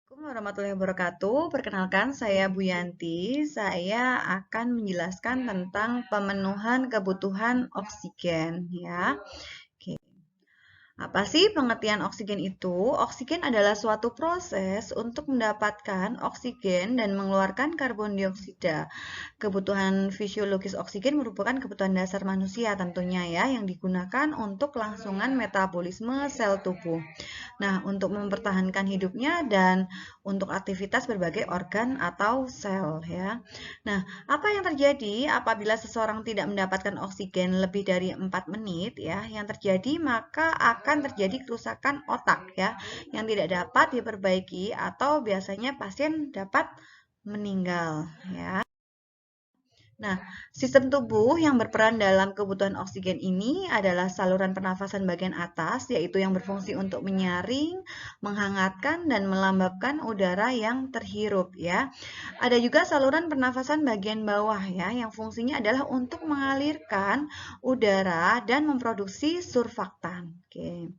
Assalamualaikum warahmatullahi wabarakatuh. Perkenalkan, saya Bu Yanti. Saya akan menjelaskan tentang pemenuhan kebutuhan oksigen ya. Oke. Apa sih pengertian oksigen itu? Oksigen adalah suatu proses untuk mendapatkan oksigen dan mengeluarkan karbon dioksida. Kebutuhan fisiologis oksigen merupakan kebutuhan dasar manusia tentunya ya, yang digunakan untuk kelangsungan metabolisme sel tubuh. Nah, untuk mempertahankan hidupnya dan untuk aktivitas berbagai organ atau sel ya. Nah, apa yang terjadi apabila seseorang tidak mendapatkan oksigen lebih dari 4 menit ya? Yang terjadi maka akan terjadi kerusakan otak ya yang tidak dapat diperbaiki atau biasanya pasien dapat meninggal ya. Nah, sistem tubuh yang berperan dalam kebutuhan oksigen ini adalah saluran pernafasan bagian atas, yaitu yang berfungsi untuk menyaring, menghangatkan, dan melembabkan udara yang terhirup ya. Ada juga saluran pernafasan bagian bawah ya, yang fungsinya adalah untuk mengalirkan udara dan memproduksi surfaktan. Oke,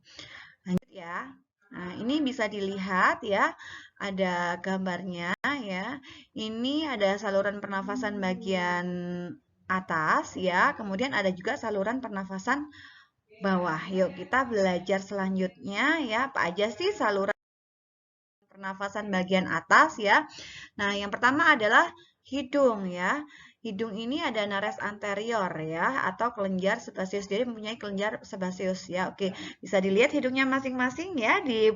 lanjut ya. Nah, ini bisa dilihat ya, ada gambarnya ya. Ini ada saluran pernafasan bagian atas ya, kemudian ada juga saluran pernafasan bawah. Yuk kita belajar selanjutnya ya, apa aja sih saluran pernafasan bagian atas ya. Nah, yang pertama adalah hidung ya. Hidung ini ada nares anterior ya, atau kelenjar sebaseus. Jadi mempunyai kelenjar sebaseus ya. Oke, bisa dilihat hidungnya masing-masing ya. Di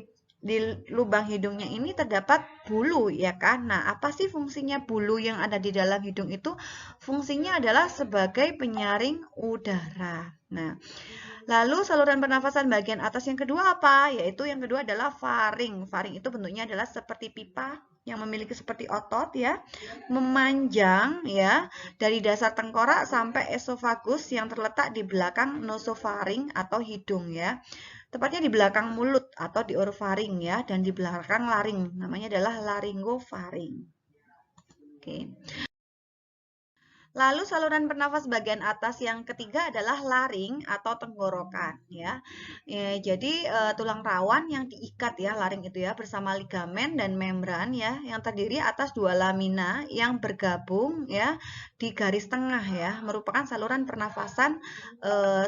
lubang hidungnya ini terdapat bulu ya kan. Nah, apa sih fungsinya bulu yang ada di dalam hidung itu? Fungsinya adalah sebagai penyaring udara. Nah, lalu saluran pernafasan bagian atas yang kedua apa? Yaitu yang kedua adalah faring. Faring itu bentuknya adalah seperti pipa yang memiliki seperti otot ya, memanjang ya dari dasar tengkorak sampai esofagus yang terletak di belakang nasofaring atau hidung ya. Tepatnya di belakang mulut atau di orofaring ya, dan di belakang laring. Namanya adalah laryngofaring. Oke. Lalu saluran bernafas bagian atas yang ketiga adalah laring atau tenggorokan ya. Jadi tulang rawan yang diikat ya laring itu ya bersama ligamen dan membran ya yang terdiri atas dua lamina yang bergabung ya di garis tengah ya merupakan saluran pernafasan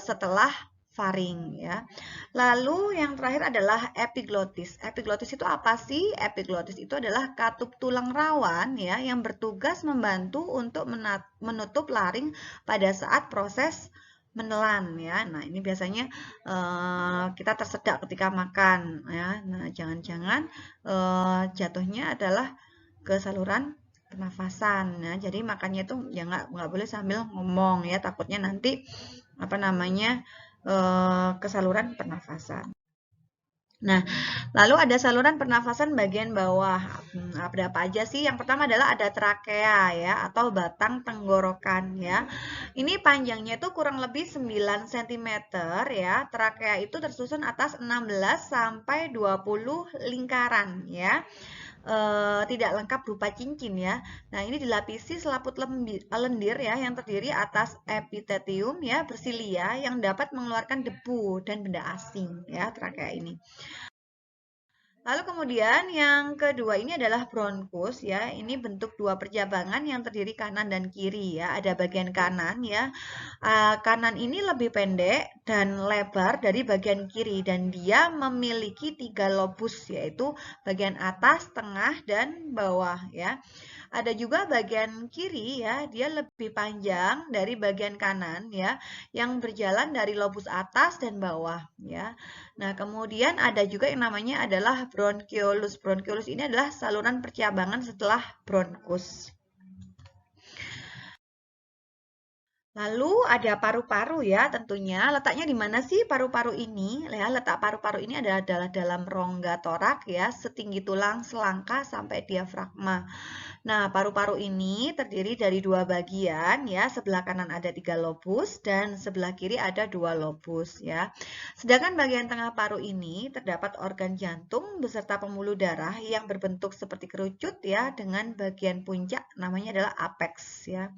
setelah faring ya. Lalu yang terakhir adalah epiglotis. Epiglotis itu apa sih? Epiglotis itu adalah katup tulang rawan ya yang bertugas membantu untuk menutup laring pada saat proses menelan ya. Nah, ini biasanya kita tersedak ketika makan ya. Nah, jangan-jangan jatuhnya adalah ke saluran pernafasan. Nah, jadi makannya itu ya nggak boleh sambil ngomong ya, takutnya nanti apa namanya ke saluran pernafasan. Nah, lalu ada saluran pernafasan bagian bawah. Ada apa aja sih? Yang pertama adalah ada trakea ya atau batang tenggorokan ya. Ini panjangnya itu kurang lebih 9 cm ya. Trakea itu tersusun atas 16 sampai 20 lingkaran ya. Tidak lengkap berupa cincin ya. Nah, ini dilapisi selaput lendir ya yang terdiri atas epitelium ya bersilia yang dapat mengeluarkan debu dan benda asing ya trakea ini. Lalu kemudian yang kedua ini adalah bronkus ya. Ini bentuk dua percabangan yang terdiri kanan dan kiri ya. Ada bagian kanan ya. Kanan ini lebih pendek dan lebar dari bagian kiri dan dia memiliki 3 lobus yaitu bagian atas, tengah dan bawah ya. Ada juga bagian kiri ya, dia lebih panjang dari bagian kanan ya, yang berjalan dari lobus atas dan bawah ya. Nah, kemudian ada juga yang namanya adalah bronchiolus. Bronchiolus ini adalah saluran percabangan setelah bronkus. Lalu ada paru-paru ya tentunya. Letaknya di mana sih paru-paru ini? Ya, letak paru-paru ini adalah dalam rongga torak ya, setinggi tulang selangka sampai diafragma. Nah, paru-paru ini terdiri dari dua bagian ya. Sebelah kanan ada 3 lobus dan sebelah kiri ada 2 lobus ya. Sedangkan bagian tengah paru ini terdapat organ jantung beserta pembuluh darah yang berbentuk seperti kerucut ya dengan bagian puncak namanya adalah apex ya.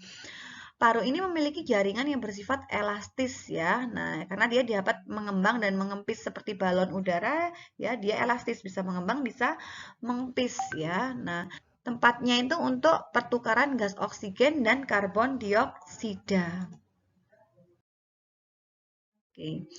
Paru ini memiliki jaringan yang bersifat elastis ya. Nah, karena dia dapat mengembang dan mengempis seperti balon udara ya, dia elastis, bisa mengembang, bisa mengempis ya. Nah, tempatnya itu untuk pertukaran gas oksigen dan karbon dioksida. Oke.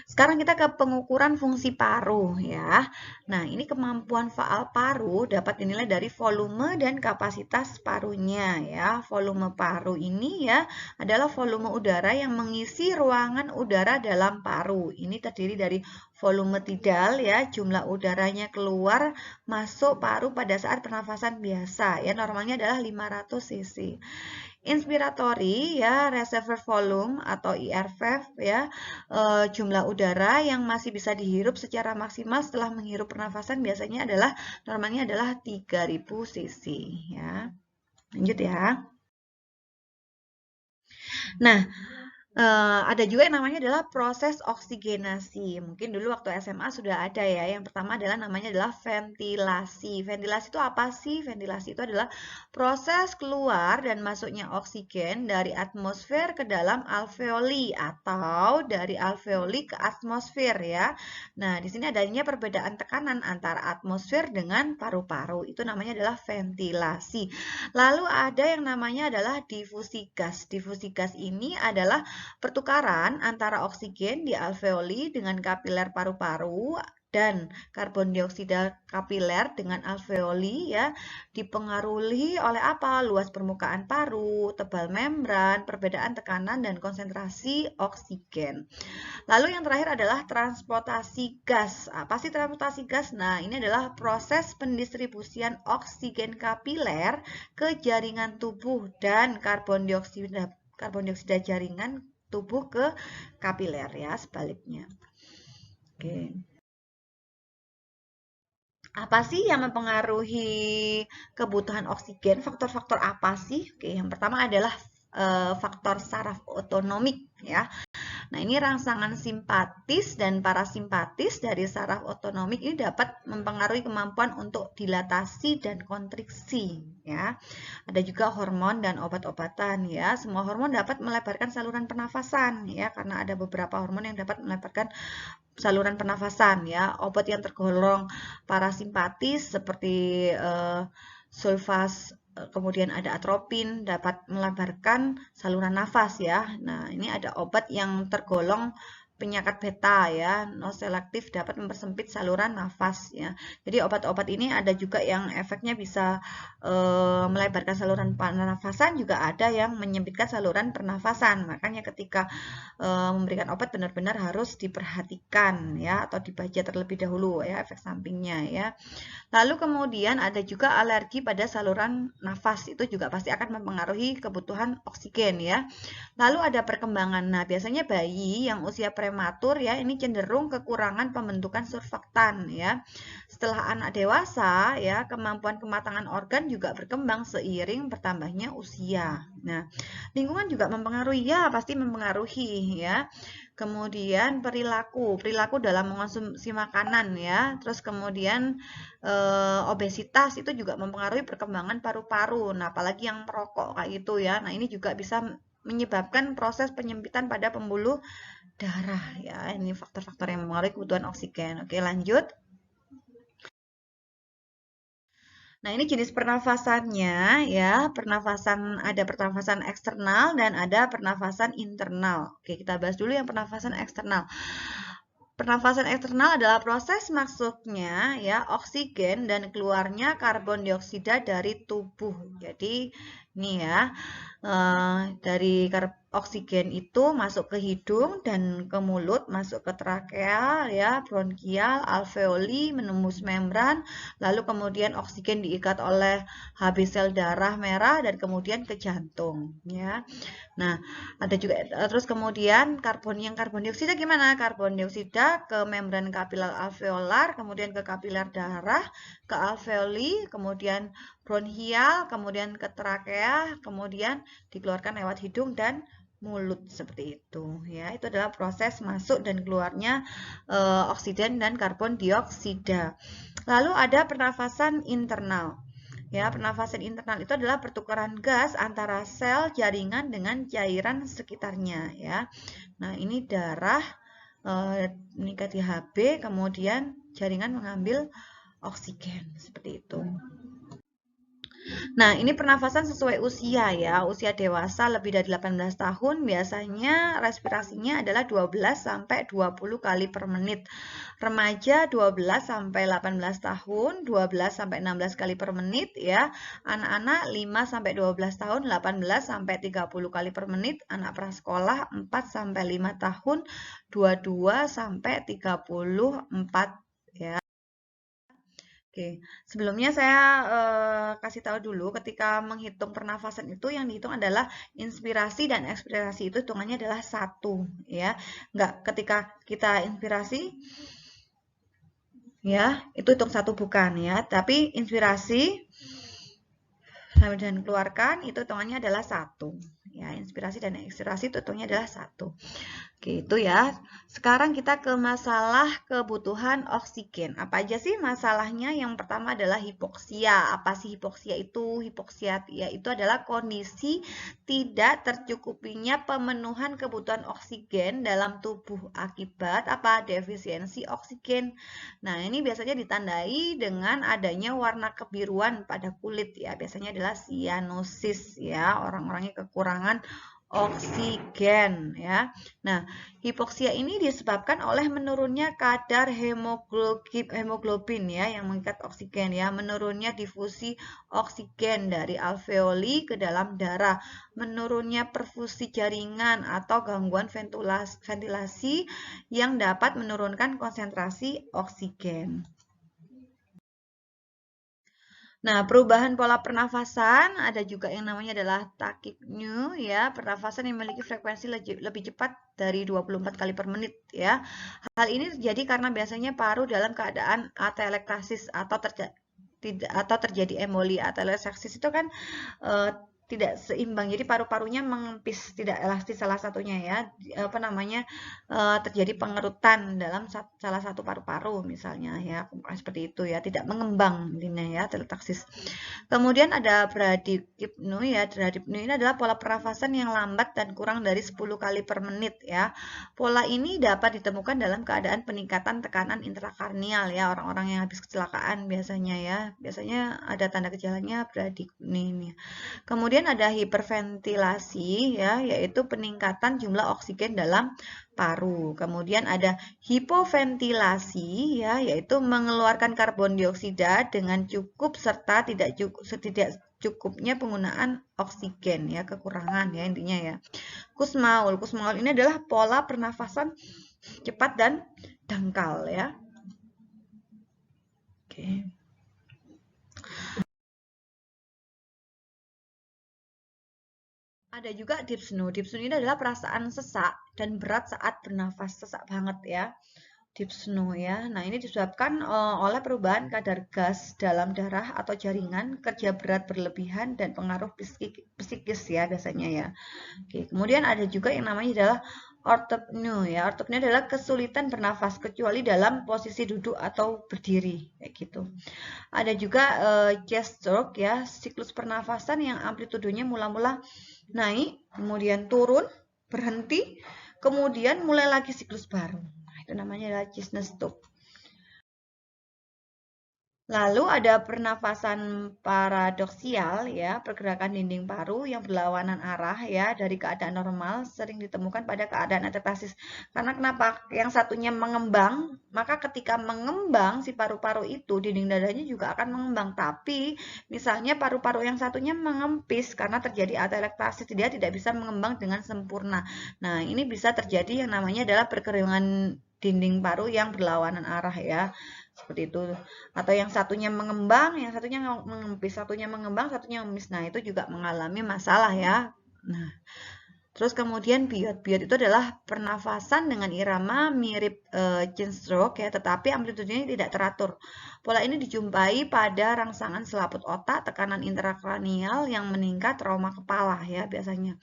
Sekarang kita ke pengukuran fungsi paru ya. Nah, ini kemampuan faal paru dapat dinilai dari volume dan kapasitas parunya ya. Volume paru ini ya adalah volume udara yang mengisi ruangan udara dalam paru. Ini terdiri dari volume tidal ya, jumlah udaranya keluar masuk paru pada saat pernafasan biasa ya. Normalnya adalah 500 cc. Inspiratory ya, reservoir volume atau IRV ya, jumlah udara yang masih bisa dihirup secara maksimal setelah menghirup pernafasan biasanya adalah normalnya adalah 3000 cc ya. Lanjut ya. Nah, ada juga yang namanya adalah proses oksigenasi. Mungkin dulu waktu SMA sudah ada ya. Yang pertama adalah namanya adalah ventilasi. Ventilasi itu apa sih? Ventilasi itu adalah proses keluar dan masuknya oksigen dari atmosfer ke dalam alveoli atau dari alveoli ke atmosfer ya. Nah, di sini adanya perbedaan tekanan antara atmosfer dengan paru-paru. Itu namanya adalah ventilasi. Lalu ada yang namanya adalah difusi gas. Difusi gas ini adalah pertukaran antara oksigen di alveoli dengan kapiler paru-paru dan karbon dioksida kapiler dengan alveoli ya dipengaruhi oleh apa? Luas permukaan paru, tebal membran, perbedaan tekanan dan konsentrasi oksigen. Lalu yang terakhir adalah transportasi gas. Apa sih transportasi gas? Nah, ini adalah proses pendistribusian oksigen kapiler ke jaringan tubuh dan karbon dioksida jaringan tubuh ke kapiler ya, sebaliknya. Oke. Apa sih yang mempengaruhi kebutuhan oksigen? Faktor-faktor apa sih? Oke, yang pertama adalah faktor saraf otonomik ya. Nah, ini rangsangan simpatis dan parasimpatis dari saraf otonomik ini dapat mempengaruhi kemampuan untuk dilatasi dan kontriksi ya. Ada juga hormon dan obat-obatan ya. Semua hormon dapat melebarkan saluran pernafasan ya karena ada beberapa hormon yang dapat melebarkan saluran pernafasan ya. Obat yang tergolong parasimpatis seperti sulfas, kemudian ada atropin dapat melebarkan saluran nafas ya. Nah, ini ada obat yang tergolong penyekat beta ya, non selektif dapat mempersempit saluran nafas ya. Jadi obat-obat ini ada juga yang efeknya bisa melebarkan saluran pernafasan, juga ada yang menyempitkan saluran pernafasan. Makanya ketika memberikan obat benar-benar harus diperhatikan ya atau dibaca terlebih dahulu ya efek sampingnya ya. Lalu kemudian ada juga alergi pada saluran nafas, itu juga pasti akan mempengaruhi kebutuhan oksigen ya. Lalu ada perkembangan. Nah, biasanya bayi yang usia prematur ya ini cenderung kekurangan pembentukan surfaktan ya. Setelah anak dewasa ya, kemampuan kematangan organ juga berkembang seiring bertambahnya usia. Nah, lingkungan juga mempengaruhi ya, pasti mempengaruhi ya. Kemudian perilaku dalam mengonsumsi makanan ya. Terus kemudian obesitas itu juga mempengaruhi perkembangan paru-paru. Nah, apalagi yang merokok kayak gitu ya. Nah, ini juga bisa menyebabkan proses penyempitan pada pembuluh darah ya. Ini faktor-faktor yang mempengaruhi kebutuhan oksigen. Oke, lanjut. Nah, ini jenis pernafasannya ya. Ada pernafasan eksternal dan ada pernafasan internal. Oke, kita bahas dulu yang pernafasan eksternal. Pernafasan eksternal adalah proses masuknya ya oksigen dan keluarnya karbon dioksida dari tubuh. Jadi ini ya dari oksigen itu masuk ke hidung dan ke mulut, masuk ke trakea ya, bronkial, alveoli, menembus membran, lalu kemudian oksigen diikat oleh habis sel darah merah dan kemudian ke jantung ya. Nah, ada juga terus kemudian karbon dioksida gimana? Karbon dioksida ke membran kapiler alveolar, kemudian ke kapiler darah, ke alveoli, kemudian bronkial, kemudian ke trakea, kemudian dikeluarkan lewat hidung dan mulut seperti itu ya. Itu adalah proses masuk dan keluarnya oksigen dan karbon dioksida. Lalu ada pernafasan internal. Ya, pernafasan internal itu adalah pertukaran gas antara sel jaringan dengan cairan sekitarnya ya. Nah, ini darah meningkati Hb, kemudian jaringan mengambil oksigen seperti itu. Nah, ini pernafasan sesuai usia ya. Usia dewasa lebih dari 18 tahun biasanya respirasinya adalah 12 sampai 20 kali per menit. Remaja 12 sampai 18 tahun, 12 sampai 16 kali per menit ya. Anak-anak 5 sampai 12 tahun, 18 sampai 30 kali per menit. Anak prasekolah 4 sampai 5 tahun, 22 sampai 34 ya. Oke, sebelumnya saya kasih tahu dulu ketika menghitung pernafasan itu yang dihitung adalah inspirasi dan ekspirasi itu hitungannya adalah 1 ya. Enggak ketika kita inspirasi ya, itu hitung 1 bukan ya, tapi inspirasi sambil dan keluarkan itu hitungannya adalah 1 ya. Inspirasi dan ekspirasi itu hitungnya adalah 1. Gitu ya. Sekarang kita ke masalah kebutuhan oksigen. Apa aja sih masalahnya? Yang pertama adalah hipoksia. Apa sih hipoksia itu? Hipoksia itu adalah kondisi tidak tercukupinya pemenuhan kebutuhan oksigen dalam tubuh akibat apa? Defisiensi oksigen. Nah, ini biasanya ditandai dengan adanya warna kebiruan pada kulit ya. Biasanya adalah sianosis ya. Orang-orangnya kekurangan oksigen ya. Nah, hipoksia ini disebabkan oleh menurunnya kadar hemoglobin ya yang mengikat oksigen ya, menurunnya difusi oksigen dari alveoli ke dalam darah, menurunnya perfusi jaringan atau gangguan ventilasi yang dapat menurunkan konsentrasi oksigen. Nah, perubahan pola pernafasan ada juga yang namanya adalah tachypnea ya, pernafasan yang memiliki frekuensi lebih cepat dari 24 kali per menit ya. Hal ini terjadi karena biasanya paru dalam keadaan atelektasis atau terjadi emboli. Atelektasis itu kan tidak seimbang, jadi paru-parunya mengempis, tidak elastis salah satunya ya, terjadi pengerutan dalam salah satu paru-paru misalnya ya, seperti itu ya, tidak mengembang intinya ya, atelektasis. Kemudian ada bradypnea ya, bradypnea ini adalah pola pernafasan yang lambat dan kurang dari 10 kali per menit ya. Pola ini dapat ditemukan dalam keadaan peningkatan tekanan intrakarnial ya, orang-orang yang habis kecelakaan biasanya ya, biasanya ada tanda gejalanya bradypnea. Kemudian ada hiperventilasi ya, yaitu peningkatan jumlah oksigen dalam paru. Kemudian ada hipoventilasi ya, yaitu mengeluarkan karbon dioksida dengan cukup serta tidak cukupnya penggunaan oksigen ya, kekurangan ya intinya ya. Kussmaul ini adalah pola pernafasan cepat dan dangkal ya. Oke. Ada juga dyspnea. Dyspnea ini adalah perasaan sesak dan berat saat bernafas, sesak banget ya. Dyspnea ya. Nah, ini disebabkan oleh perubahan kadar gas dalam darah atau jaringan, kerja berat berlebihan dan pengaruh psikis ya biasanya ya. Oke, kemudian ada juga yang namanya adalah orthopnea ya. Orthopnea adalah kesulitan bernafas kecuali dalam posisi duduk atau berdiri kayak gitu. Ada juga chest stroke ya, siklus pernafasan yang amplitudenya mula-mula naik, kemudian turun, berhenti, kemudian mulai lagi siklus baru. Nah, itu namanya adalah chest stroke. Lalu ada pernafasan paradoksial ya, pergerakan dinding paru yang berlawanan arah ya dari keadaan normal sering ditemukan pada keadaan atelektasis. Karena kenapa? Yang satunya mengembang, maka ketika mengembang si paru-paru itu dinding dadanya juga akan mengembang. Tapi misalnya paru-paru yang satunya mengempis karena terjadi atelektasis, dia tidak bisa mengembang dengan sempurna. Nah, ini bisa terjadi yang namanya adalah perkeringan dinding paru yang berlawanan arah ya. Seperti itu. Atau yang satunya mengembang, yang satunya mengempis, satunya mengembang, satunya mengemis. Nah, itu juga mengalami masalah ya. Nah, terus kemudian biot itu adalah pernafasan dengan irama mirip chest stroke ya, tetapi amplitudenya tidak teratur. Pola ini dijumpai pada rangsangan selaput otak, tekanan intrakranial yang meningkat, trauma kepala ya biasanya.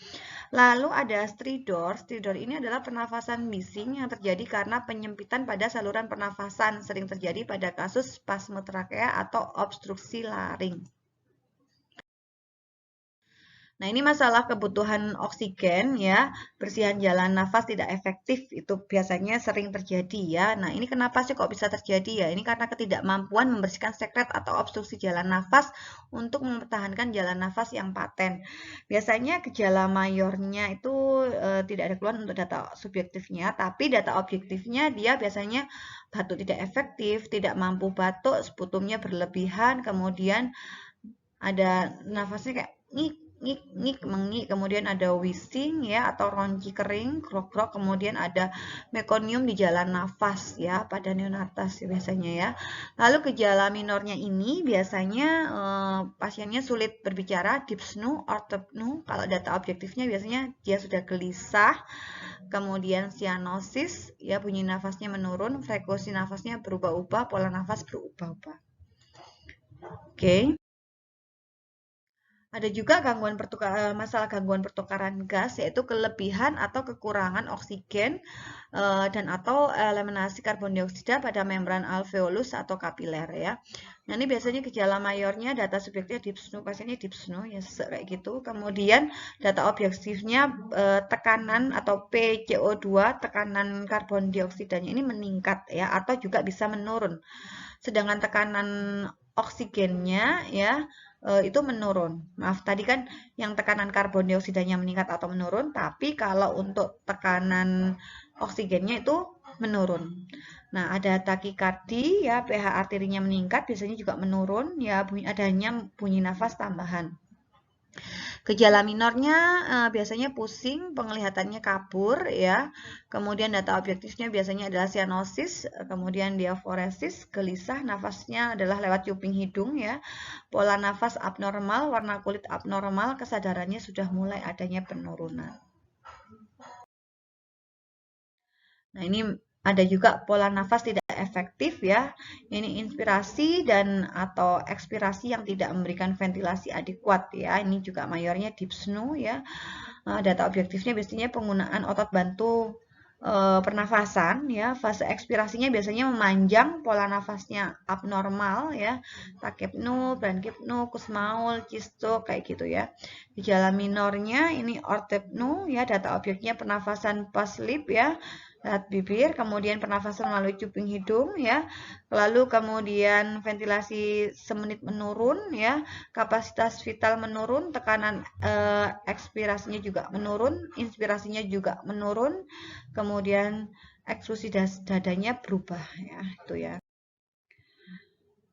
Lalu ada stridor. Stridor ini adalah pernafasan bising yang terjadi karena penyempitan pada saluran pernafasan, sering terjadi pada kasus spasme trakea atau obstruksi laring. Nah, ini masalah kebutuhan oksigen ya, bersihan jalan nafas tidak efektif itu biasanya sering terjadi ya. Nah, ini kenapa sih kok bisa terjadi ya? Ini karena ketidakmampuan membersihkan sekret atau obstruksi jalan nafas untuk mempertahankan jalan nafas yang paten. Biasanya gejala mayornya itu tidak ada keluhan untuk data subjektifnya, tapi data objektifnya dia biasanya batuk tidak efektif, tidak mampu batuk, sputumnya berlebihan, kemudian ada nafasnya kayak ngik mengik, kemudian ada wheezing ya atau ronci kering, grok-grok, kemudian ada mekonium di jalan nafas ya pada neonatas biasanya ya. Lalu gejala minornya ini biasanya pasiennya sulit berbicara, dyspnea, orthopnea. Kalau data objektifnya biasanya dia sudah gelisah, kemudian cyanosis ya bunyi nafasnya menurun, frekuensi nafasnya berubah-ubah, pola nafas berubah-ubah. Oke. Ada juga masalah gangguan pertukaran gas, yaitu kelebihan atau kekurangan oksigen dan atau eliminasi karbon dioksida pada membran alveolus atau kapiler ya. Nah, ini biasanya gejala mayornya data subjektifnya dyspnea, pasiennya dyspnea ya kayak gitu. Kemudian data objektifnya tekanan atau PCO2, tekanan karbon dioksidanya ini meningkat ya atau juga bisa menurun. Sedangkan tekanan oksigennya ya itu menurun. Maaf, tadi kan yang tekanan karbon dioksidanya meningkat atau menurun, tapi kalau untuk tekanan oksigennya itu menurun. Nah, ada takikardi ya, pH arterinya meningkat, biasanya juga menurun ya, adanya bunyi nafas tambahan. Gejala minornya biasanya pusing, penglihatannya kabur ya. Kemudian data objektifnya biasanya adalah cyanosis, kemudian diaforesis, gelisah, nafasnya adalah lewat cuping hidung ya. Pola nafas abnormal, warna kulit abnormal, kesadarannya sudah mulai adanya penurunan. Nah, ini ada juga pola nafas tidak efektif ya. Ini inspirasi dan atau ekspirasi yang tidak memberikan ventilasi adekuat ya. Ini juga mayornya dyspnea ya. Data objektifnya biasanya penggunaan otot bantu pernafasan ya. Fase ekspirasinya biasanya memanjang, pola nafasnya abnormal ya. Takepnu, brankipnu, kusmaul, cisto kayak gitu ya. Gejala minornya ini orthopnu ya, data objeknya pernafasan post-sleep ya. Bibir, kemudian pernafasan melalui cuping hidung ya. Lalu kemudian ventilasi semenit menurun ya, kapasitas vital menurun, tekanan ekspirasinya juga menurun, inspirasinya juga menurun, kemudian eksklusi dadanya berubah ya, itu ya.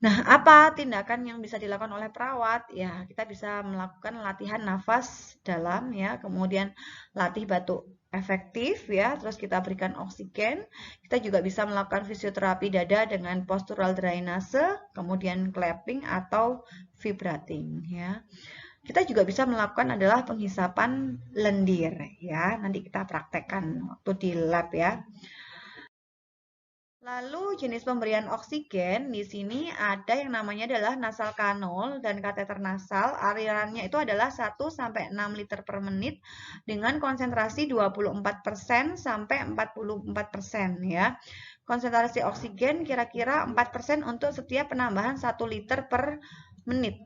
Nah, apa tindakan yang bisa dilakukan oleh perawat? Ya, kita bisa melakukan latihan nafas dalam ya, kemudian latih batuk efektif ya, terus kita berikan oksigen. Kita juga bisa melakukan fisioterapi dada dengan postural drainase, kemudian clapping atau vibrating ya. Kita juga bisa melakukan adalah penghisapan lendir ya. Nanti kita praktekkan waktu di lab ya. Lalu jenis pemberian oksigen di sini ada yang namanya adalah nasal kanul dan kateter nasal. Alirannya itu adalah 1 sampai 6 liter per menit dengan konsentrasi 24% sampai 44% ya. Konsentrasi oksigen kira-kira 4% untuk setiap penambahan 1 liter per menit.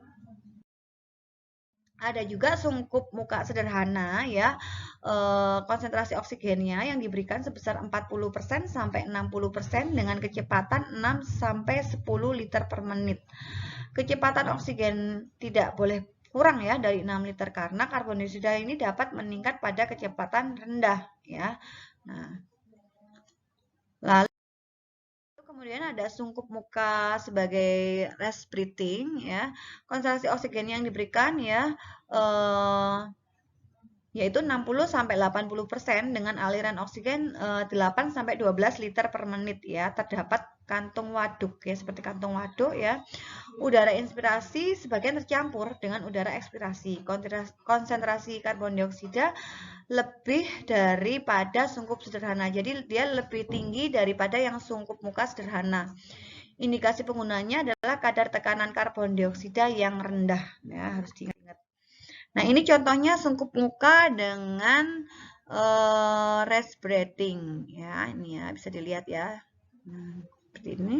Ada juga sungkup muka sederhana ya, konsentrasi oksigennya yang diberikan sebesar 40% sampai 60% dengan kecepatan 6 sampai 10 liter per menit. Kecepatan oksigen tidak boleh kurang ya dari 6 liter karena karbon dioksida ini dapat meningkat pada kecepatan rendah ya. Nah, lalu kemudian ada sungkup muka sebagai rest breathing ya. Konsentrasi oksigen yang diberikan ya yaitu 60 sampai 80% dengan aliran oksigen 8 sampai 12 liter per menit ya. Terdapat kantung waduk ya, seperti kantung waduk ya. Udara inspirasi sebagian tercampur dengan udara ekspirasi. Konsentrasi karbon dioksida lebih daripada sungkup sederhana. Jadi dia lebih tinggi daripada yang sungkup muka sederhana. Indikasi penggunanya adalah kadar tekanan karbon dioksida yang rendah ya, harus diingat. Nah, ini contohnya sungkup muka dengan rest breathing ya. Ini ya bisa dilihat ya. Nah, seperti ini.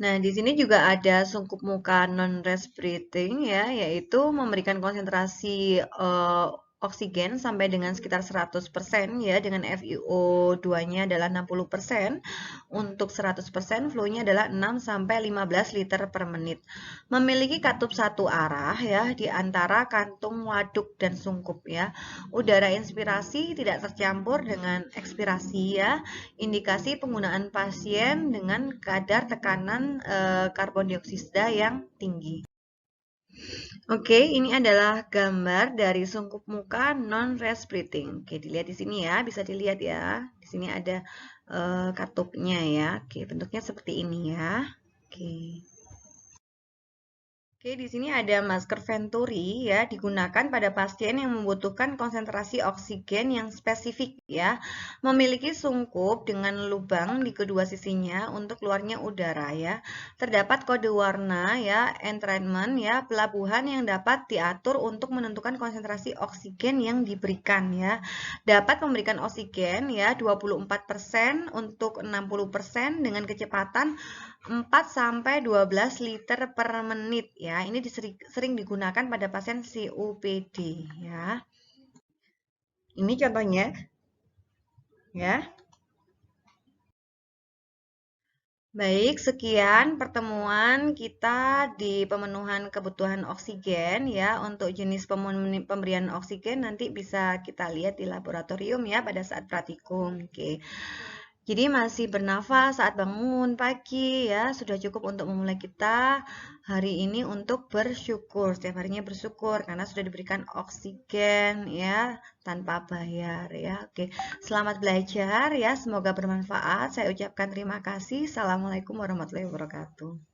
Nah, di sini juga ada sungkup muka non-respirating ya, yaitu memberikan konsentrasi oksigen sampai dengan sekitar 100% ya, dengan FiO2-nya adalah 60%. Untuk 100% flow-nya adalah 6 sampai 15 liter per menit. Memiliki katup satu arah ya di antara kantung waduk dan sungkup ya. Udara inspirasi tidak tercampur dengan ekspirasi ya. Indikasi penggunaan pasien dengan kadar tekanan karbon dioksida yang tinggi. Oke, ini adalah gambar dari sungkup muka non-respirating. Oke, dilihat di sini ya, bisa dilihat ya. Di sini ada katupnya ya. Oke, bentuknya seperti ini ya. Oke. Oke, di sini ada masker Venturi ya, digunakan pada pasien yang membutuhkan konsentrasi oksigen yang spesifik ya. Memiliki sungkup dengan lubang di kedua sisinya untuk keluarnya udara ya. Terdapat kode warna ya, entrainment ya, pelabuhan yang dapat diatur untuk menentukan konsentrasi oksigen yang diberikan ya. Dapat memberikan oksigen ya 24% untuk 60% dengan kecepatan 4 sampai 12 liter per menit ya. Ini sering digunakan pada pasien COPD ya. Ini contohnya ya. Baik, sekian pertemuan kita di pemenuhan kebutuhan oksigen ya. Untuk jenis pemberian oksigen nanti bisa kita lihat di laboratorium ya pada saat praktikum. Oke. Jadi masih bernafas saat bangun pagi ya, sudah cukup untuk memulai kita hari ini untuk bersyukur. Setiap harinya bersyukur karena sudah diberikan oksigen ya tanpa bayar ya. Oke, selamat belajar ya, semoga bermanfaat. Saya ucapkan terima kasih. Assalamualaikum warahmatullahi wabarakatuh.